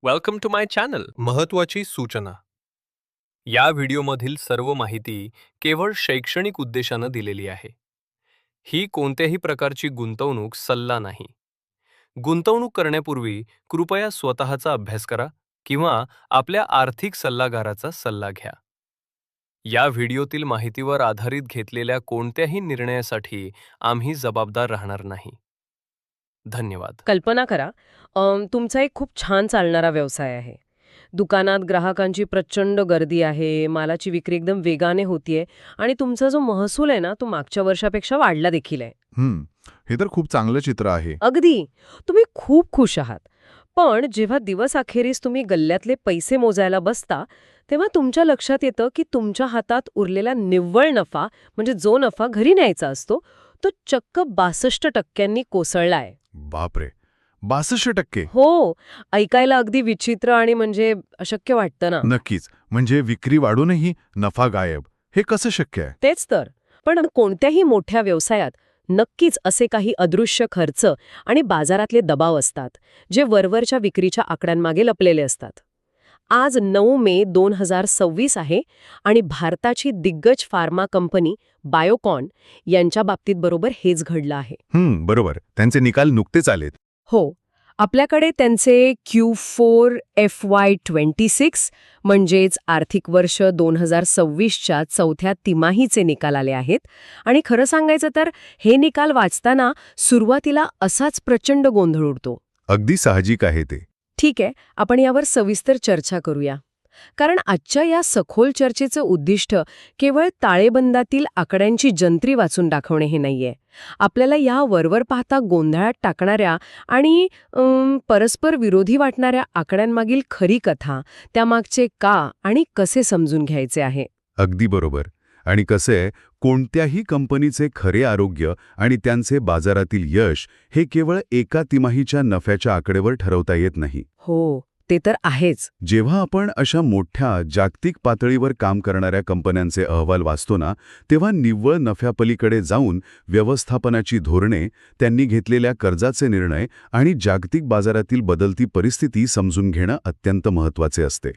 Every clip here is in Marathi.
Welcome to my channel. महत्त्वाची सूचना. या व्हिडिओमधील सर्व माहिती केवळ शैक्षणिक उद्देशानं दिलेली आहे. ही कोणत्याही प्रकारची गुंतवणूक सल्ला नाही. गुंतवणूक करण्यापूर्वी कृपया स्वतःचा अभ्यास करा किंवा आपल्या आर्थिक सल्लागाराचा सल्ला घ्या. या व्हिडिओतील माहितीवर आधारित घेतलेल्या कोणत्याही निर्णयासाठी आम्ही जबाबदार राहणार नाही. धन्यवाद. कल्पना करा, तुमचा एक खूप छान चालणारा व्यवसाय आहे. दुकानात ग्राहकांची प्रचंड गर्दी आहे, मालाची विक्री एकदम वेगाने होतीये आणि तुमचा जो महसूल आहे ना, तो मागच्या वर्षापेक्षा वाढला देखील आहे. हे तर खूप चांगलं चित्र आहे. अगदी. तुम्ही खूप खुश आहात. पण जेव्हा दिवस अखेरीस तुम्ही गल्ल्यातले पैसे मोजायला बसता, तेव्हा तुमच्या लक्षात येतं की तुमच्या हातात उरलेला निव्वळ नफा, म्हणजे जो नफा घरी न्यायचा असतो, तो चक्क 62% कोसळलाय. बापरे, 62%? हो, ऐकायला अगदी विचित्र आणि म्हणजे अशक्य वाटतं ना. नक्कीच. म्हणजे विक्री वाढूनही नफा गायब. हे कसं शक्य आहे? तेच तर. पण कोणत्याही मोठ्या व्यवसायात नक्कीच असे काही अदृश्य खर्च आणि बाजारातले दबाव असतात, जे वरवरच्या विक्रीच्या आकड्यांमागे लपलेले असतात. आज 9 मे 2026 आहे आणि भारताची दिग्गज फार्मा कंपनी बायोकॉन यांच्या बाबतीत बरोबर हेच घडलं आहे. बरोबर. त्यांचे निकाल नुकतेच आलेत. हो, आपल्याकडे त्यांचे Q4 FY26 म्हणजेच आर्थिक वर्ष 2026च्या चौथ्या तिमाहीचे निकाल आले आहेत आणि खरं सांगायचं तर हे निकाल वाचताना सुरुवातीला असाच प्रचंड गोंधळ उडतो. अगदी साहजिक आहे ते. ठीक आहे, आपण यावर सविस्तर चर्चा करूया. कारण आजच्या या सखोल चर्चेचं उद्दिष्ट केवळ ताळेबंदातील आकड्यांची जंत्री वाचून दाखवणे हे नाहीये. आपल्याला या वरवर पाहता गोंधळात टाकणाऱ्या आणि परस्पर विरोधी वाटणाऱ्या आकड्यांमागील खरी कथा, त्यामागचे का आणि कसे समजून घ्यायचे आहे. अगदी बरोबर. आणि कसं आहे, कोणत्याही कंपनीचे खरे आरोग्य आणि त्यांचे बाजारातील यश हे केवळ एका तिमाहीच्या नफ्याच्या आकडेवर ठरवता येत नाही. हो, ते तर आहेच. जेव्हा आपण अशा मोठ्या जागतिक पातळीवर काम करणाऱ्या कंपन्यांचे अहवाल वाचतो ना, तेव्हा निव्वळ नफ्यापलीकडे जाऊन व्यवस्थापनाची धोरणे, त्यांनी घेतलेल्या कर्जाचे निर्णय आणि जागतिक बाजारातील बदलती परिस्थिती समजून घेणं अत्यंत महत्त्वाचे असते.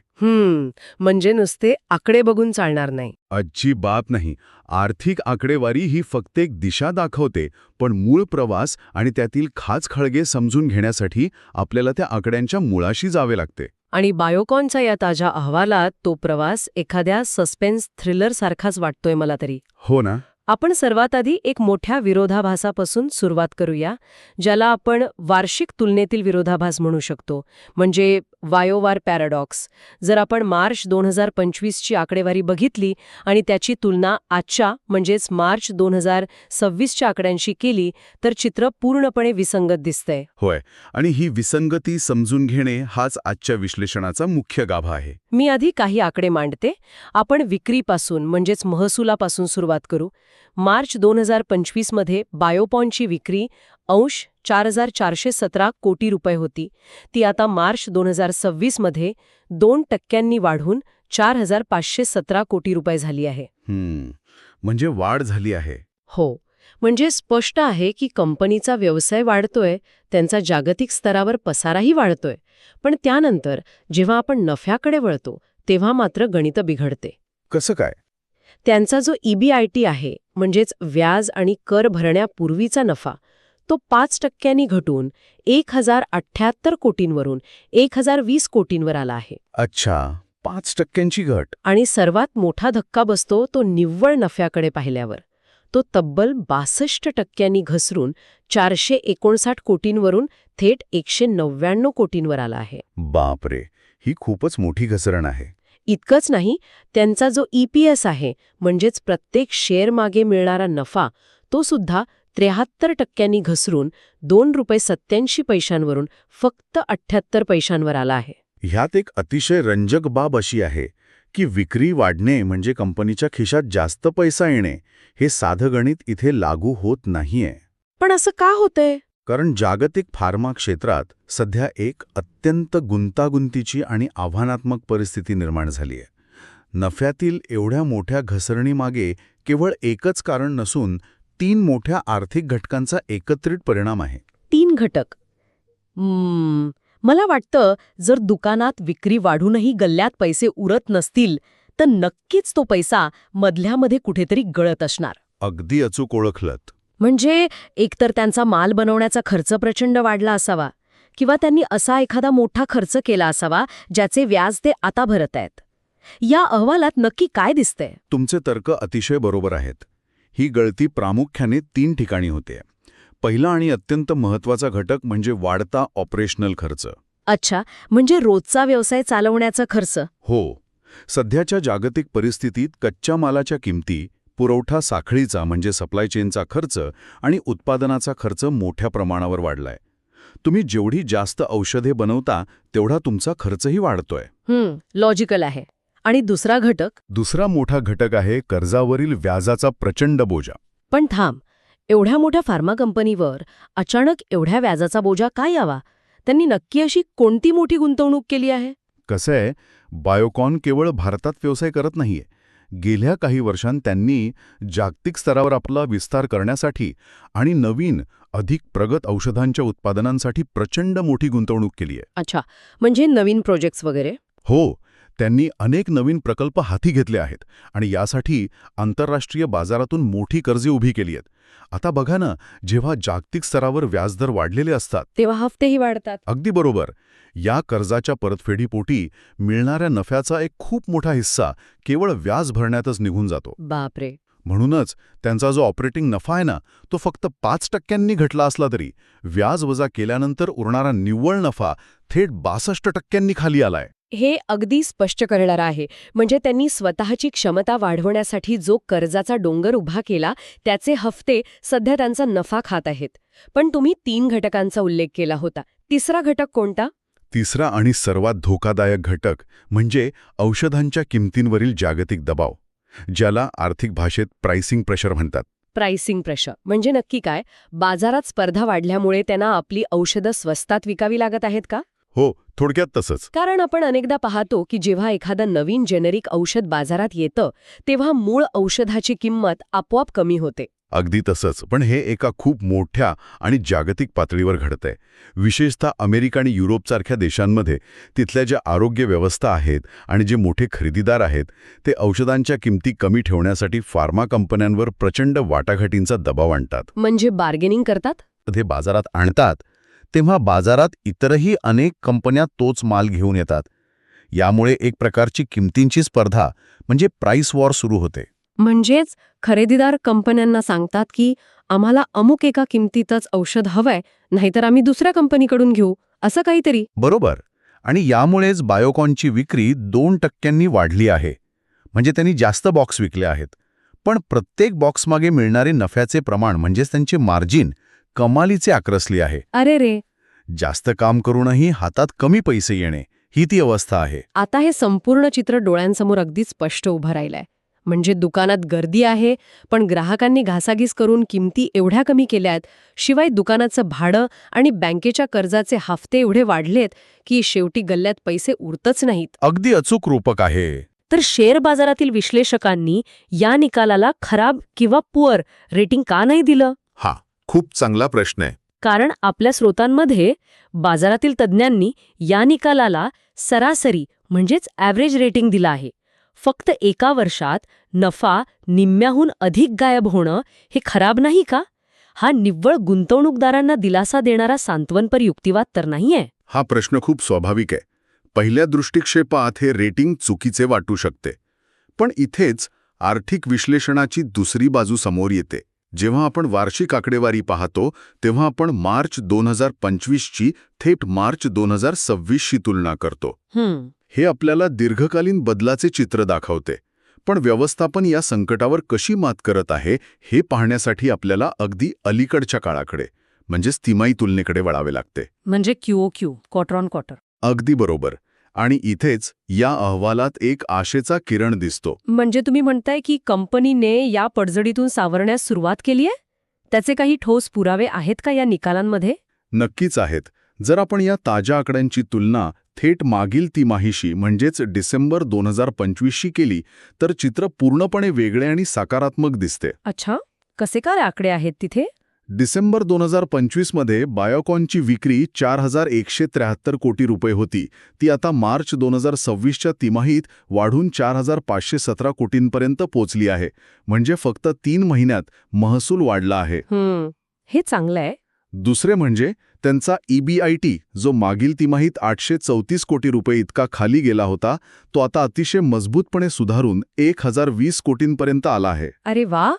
म्हणजे नुसते आकडे बघून चालणार नाही. अजिबात नाही. आर्थिक आकडेवारी ही फक्त एक दिशा दाखवते, पण मूळ प्रवास आणि त्यातील खाचखळगे समजून घेण्यासाठी आपल्याला त्या आकड्यांच्या मुळाशी जावे लागते. आणि बायोकॉनच्या या ताज्या अहवालात तो प्रवास एखाद्या सस्पेन्स थ्रिलर सारखाच वाटतोय मला तरी. हो ना. आपण सर्वात आधी एक मोठ्या विरोधाभासापासून सुरुवात करूया, ज्याला आपण वार्षिक तुलनेतील विरोधाभास म्हणू शकतो, म्हणजे वायोवार पॅराडॉक्स. जर आपण मार्च 2025ची आकडेवारी बघितली आणि त्याची तुलना आजच्या म्हणजेच मार्च 2026च्या आकड्यांशी केली, तर चित्र पूर्णपणे विसंगत दिसतंय. होय, आणि ही विसंगती समजून घेणे हाच आजच्या विश्लेषणाचा मुख्य गाभा आहे. मी आधी काही आकडे मांडते. आपण विक्रीपासून म्हणजेच महसुलापासून सुरुवात करू. मार्च 2025 मध्ये बायोकॉनची विक्री अंश 4,417 कोटी रुपये होती. ती आता मार्च 2026 मध्ये 2% वाढून 4,517 कोटी रुपये झाली आहे. म्हणजे वाढ झाली आहे. हो, म्हणजे स्पष्ट आहे की कंपनीचा व्यवसाय वाढतोय, त्यांचा जागतिक स्तरावर पसाराही वाढतोय. पण त्यानंतर जेव्हा आपण नफ्याकडे वळतो, तेव्हा मात्र गणित बिघडते. कसं काय? त्यांचा जो EBIT आहे, म्हणजेच व्याज आणि कर भरण्यापूर्वीचा नफा, तो 5% घटून 1,078 कोटींवरून 1,020 कोटींवर आला आहे. अच्छा, 5%ची घट. आणि सर्वात मोठा धक्का बसतो तो निव्वळ नफ्याकडे पाहिल्यावर. तो तब्बल 62% घसरून 459 कोटींवरून थेट 199 कोटींवर आला आहे. बापरे, ही खूपच मोठी घसरण आहे. इतकंच नाही, त्यांचा जो EPS आहे, म्हणजेच प्रत्येक शेअरमागे मिळणारा नफा, तो सुद्धा 73% घसरून ₹2.87 फक्त 78 पैशांवर आला आहे. ह्यात एक अतिशय रंजक बाब अशी आहे की विक्री वाढणे म्हणजे कंपनीच्या खिशात जास्त पैसा येणे, हे साधं गणित इथे लागू होत नाहीये. पण असं का होतंय? कारण जागतिक फार्मा क्षेत्रात सध्या एक अत्यंत गुंतागुंतीची आणि आव्हानात्मक परिस्थिती निर्माण झाली आहे. नफ्यातील एवढ्या मोठ्या घसरणीमागे केवळ एकच कारण नसून 3 मोठ्या आर्थिक घटकांचा एकत्रित परिणाम आहे. 3 घटक. मला वाटतं जर दुकानात विक्री वाढूनही गल्ल्यात पैसे उरत नसतील तर नक्कीच तो पैसा मधल्यामध्ये कुठेतरी गळत असणार. अगदी अचूक ओळखलत. म्हणजे एकतर त्यांचा माल बनवण्याचा खर्च प्रचंड वाढला असावा किंवा त्यांनी असा एखादा मोठा खर्च केला असावा ज्याचे व्याज ते आता भरत आहेत. या अहवालात नक्की काय दिसतंय? तुमचे तर्क अतिशय बरोबर आहेत. ही गळती प्रामुख्याने 3 ठिकाणी होते. पहिला आणि अत्यंत महत्त्वाचा घटक म्हणजे वाढता ऑपरेशनल खर्च. अच्छा, म्हणजे रोजचा व्यवसाय चालवण्याचा खर्च. हो. सध्याच्या जागतिक परिस्थितीत कच्च्या मालाच्या किमती, पुरवठा साखळीचा म्हणजे सप्लाय चेनचा खर्च आणि उत्पादनाचा खर्च मोठ्या प्रमाणावर वाढलाय. तुम्ही जेवढी जास्त औषधे बनवता तेवढा तुमचा खर्चही वाढतोय. लॉजिकल आहे. आणि दुसरा घटक? दुसरा मोठा घटक आहे कर्जावरील व्याजाचा प्रचंड बोजा. पण थांब, एवढ्या मोठ्या फार्मा कंपनीवर अचानक एवढ्या व्याजाचा बोजा काय यावा? त्यांनी नक्की अशी कोणती मोठी गुंतवणूक केली आहे? कसं आहे, बायोकॉन केवळ भारतात व्यवसाय करत नाहीये. गेल्या काही वर्षांत त्यांनी जागतिक स्तरावर आपला विस्तार करण्यासाठी आणि नवीन, अधिक प्रगत औषधांच्या उत्पादनांसाठी प्रचंड मोठी गुंतवणूक केली आहे. अच्छा, म्हणजे नवीन प्रोजेक्ट्स वगैरे? हो, त्यांनी अनेक नवीन प्रकल्प हाती घेतले आहेत आणि यासाठी आंतरराष्ट्रीय बाजारातून मोठी कर्जे उभी केली आहेत. आता बघा ना, जेव्हा जागतिक स्तरावर व्याजदर वाढलेले असतात तेव्हा हफ्तेही वाढतात. अगदी बरोबर. या कर्जाच्या परतफेडीपोटी मिळणाऱ्या नफ्याचा एक खूप मोठा हिस्सा केवळ व्याज भरण्यातच निघून जातो. बापरे. म्हणूनच त्यांचा जो ऑपरेटिंग नफा आहे ना, तो फक्त 5% घटला असला तरी व्याज वजा केल्यानंतर उरणारा निव्वळ नफा थेट 62% खाली आलाय. हे अगदी स्पष्ट करणारं आहे. म्हणजे त्यांनी स्वतःची क्षमता वाढवण्यासाठी जो कर्जाचा डोंगर उभा केला त्याचे हफ्ते सध्या त्यांचा नफा खात आहेत. पण तुम्ही 3 घटकांचा उल्लेख केला होता. तिसरा घटक कोणता? तिसरा आणि सर्वात धोकादायक घटक म्हणजे औषधांच्या किमतींवरील जागतिक दबाव, ज्याला आर्थिक भाषेत प्राइसिंग प्रेशर म्हणतात. प्राइसिंग प्रेशर म्हणजे नक्की काय? बाजारात स्पर्धा वाढल्यामुळे त्यांना आपली औषधं स्वस्तात विकावी लागत आहेत का? हो, थोडक्यात तसंच. कारण आपण अनेकदा पाहतो की जेव्हा एखादं नवीन जेनेरिक औषध बाजारात येतं तेव्हा मूळ औषधाची किंमत आपोआप कमी होते. अगदी तसंच. पण हे एका खूप मोठ्या आणि जागतिक पातळीवर घडतंय. विशेषतः अमेरिका आणि युरोपसारख्या देशांमध्ये तिथल्या ज्या आरोग्य व्यवस्था आहेत आणि जे मोठे खरेदीदार आहेत ते औषधांच्या किमती कमी ठेवण्यासाठी फार्मा कंपन्यांवर प्रचंड वाटाघाटींचा दबाव आणतात. म्हणजे बार्गेनिंग करतात? ते बाजारात आणतात तेव्हा बाजारात इतरही अनेक कंपन्या तोच माल घेऊन येतात. यामुळे एक प्रकारची किमतींची स्पर्धा म्हणजे प्राइस वॉर सुरू होते. म्हणजेच खरेदीदार कंपन्यांना सांगतात की आम्हाला अमुक एका किमतीतच औषध हवंय, नाहीतर आम्ही दुसऱ्या कंपनीकडून घेऊ, असं काहीतरी. बरोबर. आणि यामुळेच बायोकॉनची विक्री 2% वाढली आहे. म्हणजे त्यांनी जास्त बॉक्स विकले आहेत. पण प्रत्येक बॉक्समागे मिळणारे नफ्याचे प्रमाण म्हणजेच त्यांचे मार्जिन कमालीचे आक्रसली आहे. अरे रे. जास्त काम करूनही हातात कमी पैसे येणे ही ती अवस्था आहे. आता हे संपूर्ण चित्र डोळ्यांसमोर अगदी स्पष्ट उभं राहिलंय. म्हणजे दुकानात गर्दी आहे, पण ग्राहकांनी घासाघीस करून किमती एवढ्या कमी केल्यात, शिवाय दुकानाचं भाडं आणि बँकेच्या कर्जाचे हफ्ते एवढे वाढलेत की शेवटी गल्ल्यात पैसे उरतच नाहीत. अगदी अचूक रूपक आहे. तर शेअर बाजारातील विश्लेषकांनी या निकालाला खराब किंवा पुअर रेटिंग का नाही दिलं? हा खूप चांगला प्रश्न आहे. कारण आपल्या स्रोतांमध्ये बाजारातील तज्ज्ञांनी या निकालाला सरासरी म्हणजेच ॲव्हरेज रेटिंग दिलं आहे. फक्त एका वर्षात नफा निम्म्याहून अधिक गायब होणं हे खराब नाही का? हा निव्वळ गुंतवणूकदारांना दिलासा देणारा सांत्वनपर युक्तिवाद तर नाहीये. हा प्रश्न खूप स्वाभाविक आहे. पहिल्या दृष्टिक्षेपात हे रेटिंग चुकीचे वाटू शकते. पण इथेच आर्थिक विश्लेषणाची दुसरी बाजू समोर येते. जेव्हा आपण वार्षिक आकडेवारी पाहतो तेव्हा आपण मार्च 2025ची थेट मार्च 2026शी तुलना करतो. हे आपल्याला दीर्घकालीन बदलाचे चित्र दाखवते. पण व्यवस्थापन या संकटावर कशी मात करत आहे हे पाहण्यासाठी आपल्याला अगदी अलीकडच्या काळाकडे म्हणजेच तिमाही तुलनेकडे वळावे लागते. म्हणजे QOQ, क्वार्टर ऑन क्वार्टर. अगदी बरोबर. आणि इथेच या अहवालात एक आशेचा किरण दिसतो. म्हणजे तुम्ही म्हणताय की कंपनीने या पडझडीतून सावरण्यास सुरुवात केली आहे? त्याचे काही ठोस पुरावे आहेत का या निकालांमध्ये? नक्कीच आहेत. जर आपण या ताज्या आकड्यांची तुलना थेट मागील तिमाहीशी म्हणजेच डिसेंबर 2025शी केली तर चित्र पूर्णपणे वेगळे आणि सकारात्मक दिसते. अच्छा, कसे काय आकडे आहेत तिथे? डिसेंबर 2025 मध्ये बायोकॉनची विक्री 4,173 कोटी रुपये होती. ती आता मार्च 2026च्या तिमाहीत वाढून 4,517 कोटींपर्यंत पोचली आहे. म्हणजे फक्त 3 महिन्यात महसूल वाढला आहे. हे चांगलं आहे. दुसरे म्हणजे त्यांचा EBIT, जो मागील तिमाहीत 834 कोटी रुपये इतका खाली गेला होता, तो आता अतिशय मजबूतपणे सुधारून 1,020 कोटींपर्यंत आला आहे. अरे वा,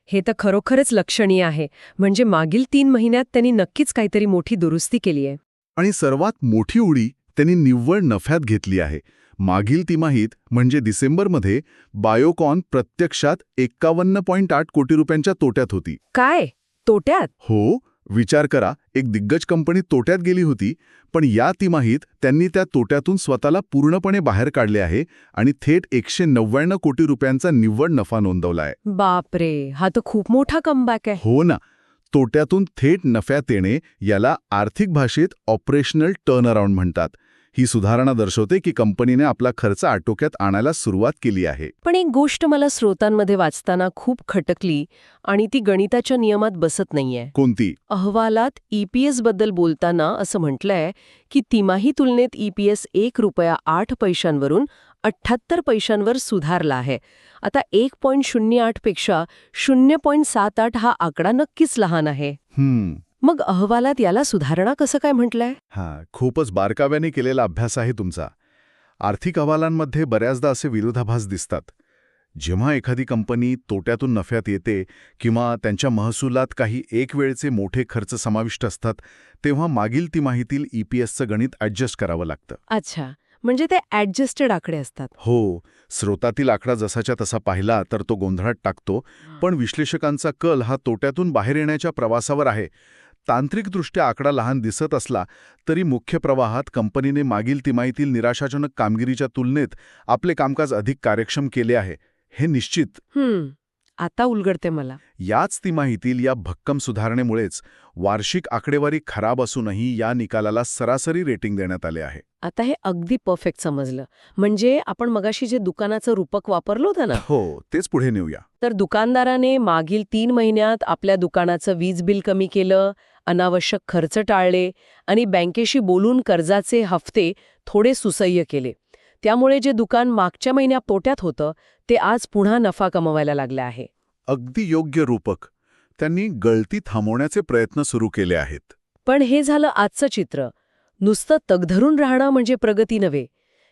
हे तर खरोखरच लक्षणीय आहे. म्हणजे मागील 3 महिन्यात त्यांनी नक्कीच काहीतरी मोठी दुरुस्ती केली आहे. आणि सर्वात मोठी उडी त्यांनी निव्वळ नफ्यात घेतली आहे. मागील तिमाहीत म्हणजे डिसेंबरमध्ये बायोकॉन प्रत्यक्षात 51.8 कोटी रुपयांच्या तोट्यात होती. काय? तोट्यात? हो, विचार करा, एक दिग्गज कंपनी तोट्यात गेली होती, पण या तिमाहीत त्यांनी त्या तोट्यातून स्वतःला पूर्णपणे बाहेर काढले आहे आणि थेट 199 कोटी रुपयांचा निव्वळ नफा नोंदवला आहे. बापरे, हा तर खूप मोठा कमबॅक आहे. हो ना, तोट्यातून थेट नफ्यात येणे याला आर्थिक भाषेत ऑपरेशनल टर्नअराउंड म्हणतात. ही सुधारणा दर्शवते की कंपनीने आपला खर्च आटोक्यात आणायला सुरुवात केली आहे. पण एक गोष्ट मला स्रोतांमध्ये वाचताना खूप खटकली आणि ती गणिताच्या नियमात बसत नाहीये. कोणती? अहवालात EPS बद्दल बोलताना असं म्हटलंय की तिमाही तुलनेत EPS ₹1.08 वरून 78 पैशांवर सुधारला आहे. आता 1.08 पेक्षा 0.78 हा आकडा नक्कीच लहान आहे. मग अहवालात याला सुधारणा कसं काय म्हटलंय? खूपच बारकाव्याने केलेला अभ्यास आहे तुमचा. आर्थिक अहवालांमध्ये बऱ्याचदा असे विरोधाभास दिसतात. जेव्हा एखादी कंपनी तोट्यातून नफ्यात येते किंवा त्यांच्या महसुलात काही एक वेळचे मोठे खर्च समाविष्ट असतात, तेव्हा मागील तिमाहीतील EPSचं गणित ॲडजस्ट करावं लागतं. अच्छा, म्हणजे ते ॲडजस्टेड आकडे असतात. हो, स्रोतातील आकडा जसाच्या तसा पाहिला तर तो गोंधळात टाकतो, पण विश्लेषकांचा कल हा तोट्यातून बाहेर येण्याच्या प्रवासावर आहे. तांत्रिकदृष्ट्या आकडा लहान दिसत असला तरी मुख्य प्रवाहात कंपनीने मागील तिमाहीतील निराशाजनक कामगिरीच्या तुलनेत आपले कामकाज अधिक कार्यक्षम केले आहे, हे निश्चित. आता उलगडते मला. याच तिमाहीतील या भक्कम सुधारणेमुळेच वार्षिक आकडेवारी खराब असूनही या निकालाला सरासरी रेटिंग देण्यात आले आहे. आता हे अगदी परफेक्ट समजलं. म्हणजे आपण मगाशी जे दुकानाचं रूपक वापरलं होतं ना, हो, तेच पुढे नेऊया. तर दुकानदाराने मागील 3 महिन्यात आपल्या दुकानाचं वीज बिल कमी केलं, अनावश्यक खर्च टाळले आणि बँकेशी बोलून कर्जाचे हफ्ते थोडे सुसह्य केले. त्यामुळे जे दुकान मागच्या महिन्यात तोट्यात होतं ते आज पुन्हा नफा कमवायला लागले आहे. अगदी योग्य रूपक. त्यांनी गळती थांबवण्याचे प्रयत्न सुरू केले आहेत. पण हे झालं आजचं चित्र. नुसतं तगधरून राहणं म्हणजे प्रगती नव्हे.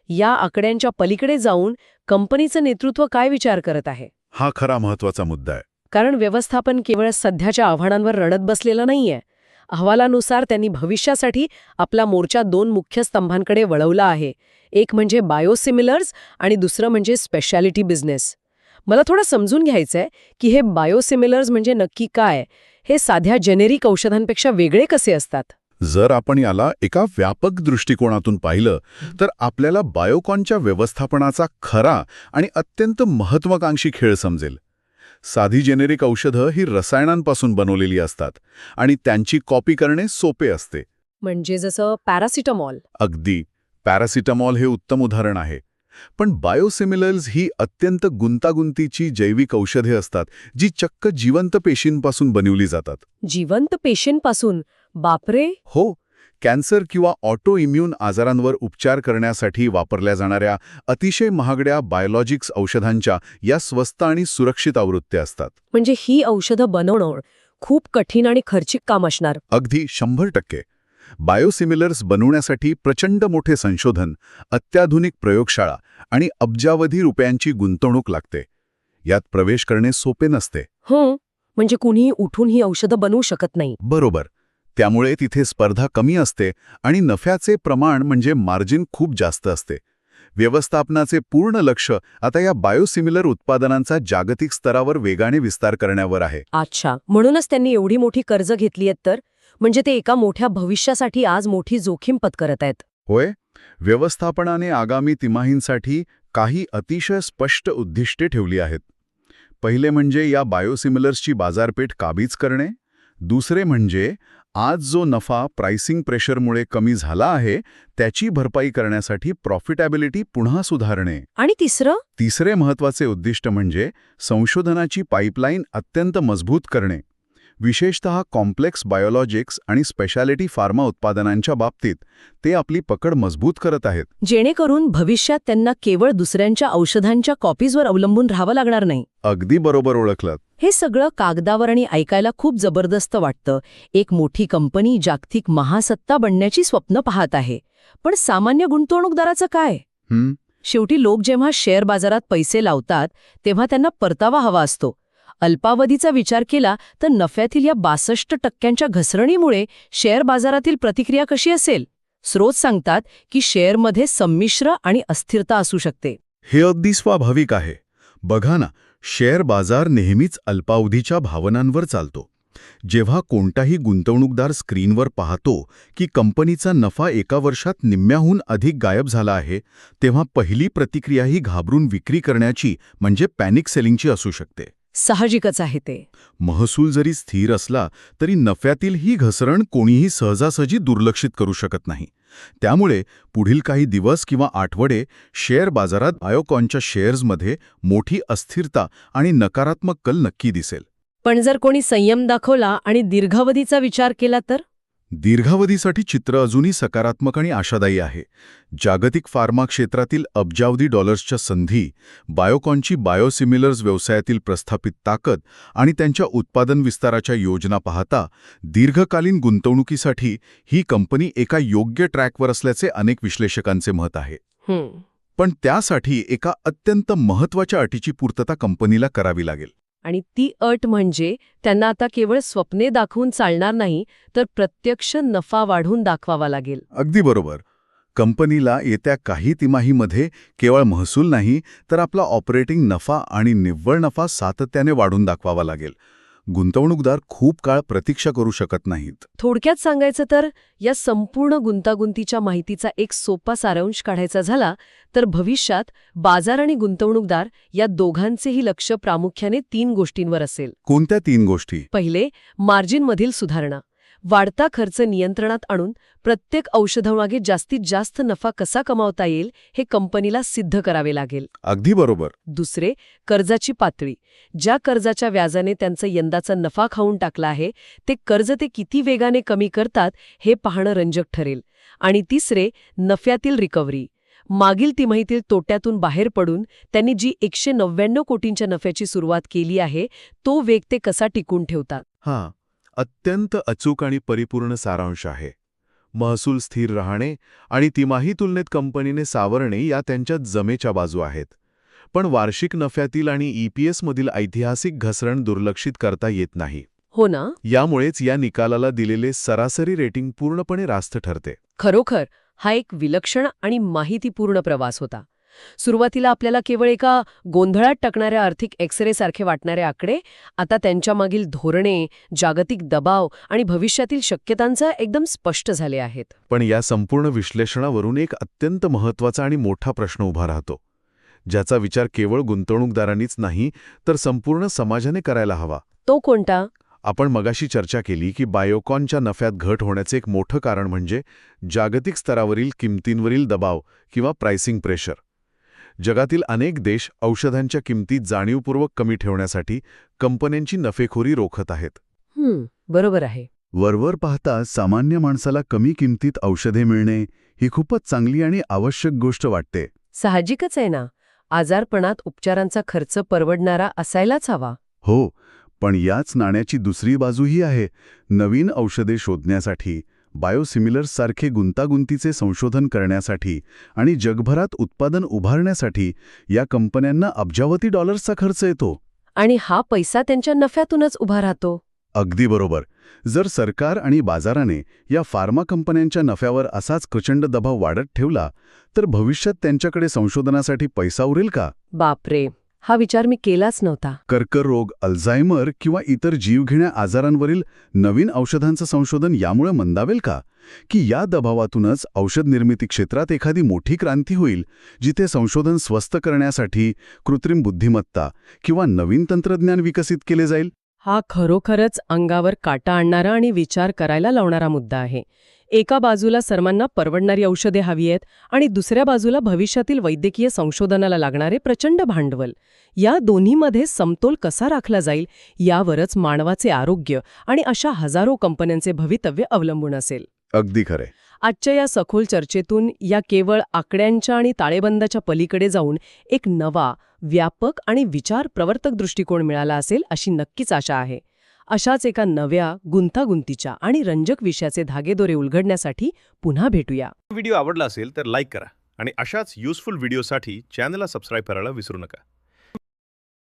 या आकड्यांच्या पलीकडे जाऊन कंपनीचं नेतृत्व काय विचार करत आहे, हा खरा महत्वाचा मुद्दा आहे. कारण व्यवस्थापन केवळ सध्याच्या आव्हानांवर रडत बसलेलं नाहीये. अहवालानुसार त्यांनी भविष्यासाठी आपला मोर्चा 2 मुख्य स्तंभांकडे वळवला आहे. एक म्हणजे बायोसिमिलर्स आणि दुसरं म्हणजे स्पेशालिटी बिझनेस. मला थोडं समजून घ्यायचंय की हे बायोसिमिलर्स म्हणजे नक्की काय, हे साध्या जेनेरिक औषधांपेक्षा वेगळे कसे असतात. जर आपण याला एका व्यापक दृष्टिकोनातून पाहिलं तर आपल्याला बायोकॉनच्या व्यवस्थापनाचा खरा आणि अत्यंत महत्वाकांक्षी खेळ समजेल. साधी जेनेरिक औषधं ही रसायनांपासून बनवलेली असतात आणि त्यांची कॉपी करणे सोपे असते. म्हणजे जसं पॅरासिटामॉल. अगदी. पॅरासिटामॉल हे उत्तम उदाहरण आहे. पण बायोसिमिलर्स ही अत्यंत गुंतागुंतीची जैविक औषधे असतात जी चक्क जिवंत पेशींपासून बनवली जातात. जिवंत पेशींपासून? बापरे. हो, कॅन्सर किंवा ऑटो इम्यून आजारांवर उपचार करण्यासाठी वापरल्या जाणाऱ्या अतिशय महागड्या बायोलॉजिक्स औषधांच्या या स्वस्त आणि सुरक्षित आवृत्त्या असतात. म्हणजे ही औषधं बनवणं खूप कठीण आणि खर्चिक काम असणार. अगदी 100%. बायोसिमिलर्स बनवण्यासाठी प्रचंड मोठे संशोधन, अत्याधुनिक प्रयोगशाळा आणि अब्जावधी रुपयांची गुंतवणूक लागते. यात प्रवेश करणे सोपे नसते. म्हणजे कुणीही उठून ही औषधं बनवू शकत नाही. बरोबर. त्यामुळे तिथे स्पर्धा कमी असते आणि नफ्याचे प्रमाण म्हणजे मार्जिन खूप जास्त असते. व्यवस्थापनाचे पूर्ण लक्ष आता या बायोसिमिलर उत्पादनांचा जागतिक स्तरावर वेगाने विस्तार करण्यावर आहे. अच्छा, म्हणूनच त्यांनी एवढी मोठी कर्ज घेतली आहेत. तर म्हणजे ते एका मोठ्या भविष्यासाठी आज मोठी जोखीम पत्करत आहेत. होय. व्यवस्थापनाने आगामी तिमाहींसाठी काही अतिशय स्पष्ट उद्दिष्टे ठेवली आहेत. पहिले म्हणजे या बायोसिमिलर्सची बाजारपेठ काबीज करणे. दुसरे म्हणजे आज जो नफा प्राइसिंग प्रेशरमुळे कमी झाला आहे त्याची भरपाई करण्यासाठी प्रॉफिटॅबिलिटी पुन्हा सुधारणे. आणि तिसरे महत्वाचे उद्दिष्ट म्हणजे संशोधनाची पाईपलाईन अत्यंत मजबूत करणे. विशेषतः कॉम्प्लेक्स बायोलॉजिक्स आणि स्पेशालिटी फार्मा उत्पादनांच्या बाबतीत ते आपली पकड मजबूत करत आहेत. जेणेकरून भविष्यात त्यांना केवळ दुसऱ्यांच्या औषधांच्या कॉपीजवर अवलंबून राहावं लागणार नाही. अगदी बरोबर ओळखलं. हे सगळं कागदावर आणि ऐकायला खूप जबरदस्त वाटतं. एक मोठी कंपनी जागतिक महासत्ता बनण्याची स्वप्न पाहत आहे. पण सामान्य गुंतवणूकदाराचं काय? शेवटी लोक जेव्हा शेअर बाजारात पैसे लावतात तेव्हा त्यांना परतावा हवा असतो. अल्पावधीचा विचार केला तर नफ्यातील या 62% घसरणीमुळे शेअर बाजारातील प्रतिक्रिया कशी असेल? स्रोत सांगतात की शेअरमध्ये संमिश्र आणि अस्थिरता असू शकते. हे अगदी स्वाभाविक आहे. बघा ना, शेअर बाजार नेहमीच अल्पावधीच्या भावनांवर चालतो. जेव्हा कोणताही गुंतवणूकदार स्क्रीनवर पाहतो की कंपनीचा नफा एका वर्षात निम्म्याहून अधिक गायब झाला आहे, तेव्हा पहिली प्रतिक्रिया ही घाबरून विक्री करण्याची म्हणजे पॅनिक सेलिंगची असू शकते. साहजिकच आहे ते. महसूल जरी स्थिर असला तरी नफ्यातील ही घसरण कोणीही सहजासहजी दुर्लक्षित करू शकत नाही. त्यामुळे पुढील काही दिवस किंवा आठवडे शेअर बाजारात बायोकॉनच्या शेअर्समध्ये मोठी अस्थिरता आणि नकारात्मक कल नक्की दिसेल. पण जर कोणी संयम दाखवला आणि दीर्घावधीचा विचार केला तर? दीर्घावधीसाठी चित्र अजूनही सकारात्मक आणि आशादायी आहे. जागतिक फार्मा क्षेत्रातील अब्जावधी डॉलर्सच्या संधी, बायोकॉनची बायोसिमिलर्स व्यवसायातील प्रस्थापित ताकद आणि त्यांच्या उत्पादन विस्ताराच्या योजना पाहता दीर्घकालीन गुंतवणुकीसाठी ही कंपनी एका योग्य ट्रॅकवर असल्याचे अनेक विश्लेषकांचे मत आहे. पण त्यासाठी एका अत्यंत महत्त्वाच्या अटीची पूर्तता कंपनीला करावी लागेल. आणि ती अट म्हणजे त्यांना आता केवळ स्वप्ने दाखवून चालणार नाही, तर प्रत्यक्ष नफा वाढवून दाखवावा लागेल. अगदी बरोबर. कंपनीला येत्या काही तिमाहीमध्ये केवळ महसूल नाही तर आपला ऑपरेटिंग नफा आणि निव्वळ नफा सातत्याने वाढून दाखवावा लागेल. गुंतवणूकदार खूप काळ प्रतीक्षा करू शकत नाहीत. थोडक्यात सांगायचं तर या संपूर्ण गुंतागुंतीच्या माहितीचा एक सोपा सारांश काढायचा झाला तर भविष्यात बाजार आणि गुंतवणूकदार या दोघांचेही लक्ष प्रामुख्याने 3 गोष्टींवर असेल. कोणत्या 3 गोष्टी? पहिले, मार्जिनमधील सुधारणा. वाढता खर्च नियंत्रणात आणून प्रत्येक औषधामागे जास्तीत जास्त नफा कसा कमावता येईल हे कंपनीला सिद्ध करावे लागेल. अगदी बरोबर. दुसरे, कर्जाची पातळी. ज्या कर्जाच्या व्याजाने त्यांचा यंदाचा नफा खाऊन टाकला आहे ते कर्ज ते किती वेगाने कमी करतात हे पाहणं रंजक ठरेल. आणि तिसरे, नफ्यातील रिकव्हरी. मागील तिमाहीतील तोट्यातून बाहेर पडून त्यांनी जी 199 कोटींच्या नफ्याची सुरुवात केली आहे तो वेग ते कसा टिकून ठेवतात. हां, अत्यंत अचूक आणि परिपूर्ण सारांश आहे. महसूल स्थिर राहणे आणि तिमाही तुलनेत कंपनीने सावरणे या त्यांच्यात जमेच्या बाजू आहेत. पण वार्षिक नफ्यातील आणि EPS मधील ऐतिहासिक घसरण दुर्लक्षित करता येत नाही. हो ना? यामुळेच या निकालाला दिलेले सरासरी रेटिंग पूर्णपणे रास्त ठरते. खरोखर हा एक विलक्षण आणि माहितीपूर्ण प्रवास होता. सुरुवातीला आपल्याला केवळ एका गोंधळात टाकणाऱ्या आर्थिक एक्सरे सारखे वाटणारे आकडे आता त्यांच्यामागील धोरणे, जागतिक दबाव आणि भविष्यातील शक्यतांचा एकदम स्पष्ट झाले आहेत. पण या संपूर्ण विश्लेषणावरून एक अत्यंत महत्त्वाचा आणि मोठा प्रश्न उभा राहतो, ज्याचा विचार केवळ गुंतवणूकदारांनीच नाही तर संपूर्ण समाजाने करायला हवा. तो कोणता? आपण मगाशी चर्चा केली की बायोकॉनच्या नफ्यात घट होण्याचे एक मोठं कारण म्हणजे जागतिक स्तरावरील किमतींवरील दबाव किंवा प्राइसिंग प्रेशर. जगातील अनेक देश औषधांच्या किमती जाणीवपूर्वक कमी ठेवण्यासाठी कंपन्यांची नफेखोरी रोखत आहेत. बरोबर आहे. वरवर पाहता सामान्य माणसाला कमी किमतीत औषधे मिळणे ही खूपच चांगली आणि आवश्यक गोष्ट वाटते. साहजिकच आहे ना. आजारपणात उपचारांचा खर्च परवडणारा असायलाच हवा. हो, पण याच नाण्याची दुसरी बाजूही आहे. नवीन औषधे शोधण्यासाठी, बायोसिमिलर्ससारखे गुंतागुंतीचे संशोधन करण्यासाठी आणि जगभरात उत्पादन उभारण्यासाठी या कंपन्यांना अब्जावधी डॉलर्सचा खर्च येतो. आणि हा पैसा त्यांच्या नफ्यातूनच उभा राहतो. अगदी बरोबर. जर सरकार आणि बाजाराने या फार्मा कंपन्यांच्या नफ्यावर असाच प्रचंड दबाव वाढत ठेवला तर भविष्यात त्यांच्याकडे संशोधनासाठी पैसा उरेल का? बापरे, हा विचार मी केलाच नव्हता. कर्करोग, अल्झायमर किंवा इतर जीवघेण्या आजारांवरील नवीन औषधांचं संशोधन यामुळे मंदावेल का? की या दबावातूनच औषध निर्मिती क्षेत्रात एखादी मोठी क्रांती होईल, जिथे संशोधन स्वस्त करण्यासाठी कृत्रिम बुद्धिमत्ता किंवा नवीन तंत्रज्ञान विकसित केले जाईल? हा खरोखरच अंगावर काटा आणणारा आणि विचार करायला लावणारा मुद्दा आहे. एका बाजूला सर्वांना परवडणारी औषधे हवी आहेत आणि दुसऱ्या बाजूला भविष्यातील वैद्यकीय संशोधनाला लागणारे प्रचंड भांडवल. या दोन्हीमध्ये समतोल कसा राखला जाईल यावरच मानवाचे आरोग्य आणि अशा हजारो कंपन्यांचे भवितव्य अवलंबून असेल. अगदी खरे. आजच्या या सखोल चर्चेतून या केवळ आकड्यांच्या आणि ताळेबंदाच्या पलीकडे जाऊन एक नवा, व्यापक आणि विचार प्रवर्तक दृष्टिकोन मिळाला असेल अशी नक्कीच आशा आहे. अशाच एका नव्या, गुंतागुंतीच्या आणि रंजक विषयाचे धागेदोरे उलगडण्यासाठी पुन्हा भेटूया. व्हिडिओ आवडला असेल तर लाईक करा आणि अशाच युजफुल व्हिडिओसाठी चॅनलला सबस्क्राईब करायला विसरू नका.